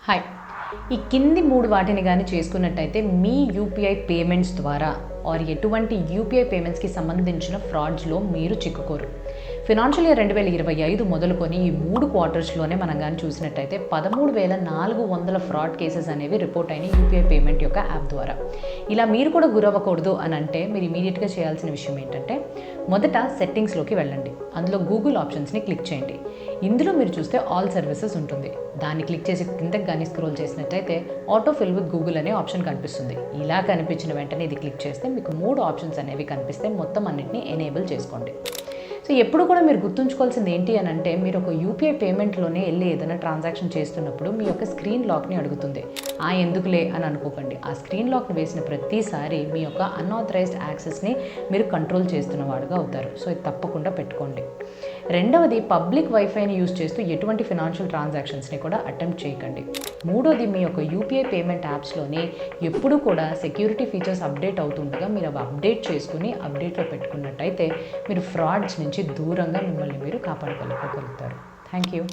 Hi. ఈ కింది 3 వాటిని గాని చేసుకున్నట్టయితే మీ యూపీఐ పేమెంట్స్ ద్వారా ఆర్ ఎటువంటి యూపీఐ పేమెంట్స్కి సంబంధించిన ఫ్రాడ్స్లో మీరు చిక్కుకోరు. ఫినాన్షియల్ ఇయర్ 2025 మొదలుకొని ఈ 3 క్వార్టర్స్లోనే మనం కానీ చూసినట్టయితే 13,400 ఫ్రాడ్ కేసెస్ అనేవి రిపోర్ట్ అయినాయి యూపీఐ పేమెంట్ యొక్క యాప్ ద్వారా. ఇలా మీరు కూడా గురవ్వకూడదు అని అంటే మీరు ఇమీడియట్గా చేయాల్సిన విషయం ఏంటంటే, మొదట సెట్టింగ్స్లోకి వెళ్ళండి. అందులో గూగుల్ ఆప్షన్స్ని క్లిక్ చేయండి. ఇందులో మీరు చూస్తే ఆల్ సర్వీసెస్ ఉంటుంది. దాన్ని క్లిక్ చేసి కిందకి కానీ స్క్రోల్ చేసినట్టయితే ఆటో ఫిల్ విత్ గూగుల్ అనే ఆప్షన్ కనిపిస్తుంది. ఇలా కనిపించిన వెంటనే ఇది క్లిక్ చేస్తే మీకు 3 ఆప్షన్స్ అనేవి కనిపిస్తే మొత్తం అన్నింటినీ ఎనేబుల్ చేసుకోండి. సో ఎప్పుడు కూడా మీరు గుర్తుంచుకోవాల్సింది ఏంటి అని అంటే, మీరు ఒక యూపీఐ పేమెంట్లోనే వెళ్ళి ఏదైనా ట్రాన్సాక్షన్ చేస్తున్నప్పుడు మీ యొక్క స్క్రీన్ లాక్ని అడుగుతుంది. ఎందుకులే అని అనుకోకండి. ఆ స్క్రీన్ లాక్ని వేసిన ప్రతిసారి మీ యొక్క అన్ఆథరైజ్డ్ యాక్సెస్ని మీరు కంట్రోల్ చేస్తున్న వాడుగా అవుతారు. సో ఇది తప్పకుండా పెట్టుకోండి. రెండవది, పబ్లిక్ వైఫైని యూజ్ చేస్తూ ఎటువంటి ఫినాన్షియల్ ట్రాన్సాక్షన్స్ని కూడా అటెంప్ట్ చేయకండి. మూడోది, మీ యొక్క యూపీఐ పేమెంట్ యాప్స్లోనే ఎప్పుడూ కూడా సెక్యూరిటీ ఫీచర్స్ అప్డేట్ అవుతుండగా మీరు అవి అప్డేట్ చేసుకుని అప్డేట్లో పెట్టుకున్నట్టయితే మీరు ఫ్రాడ్స్ నుంచి దూరంగా మిమ్మల్ని మీరు కాపాడుకోగలుగుతారు. Thank you.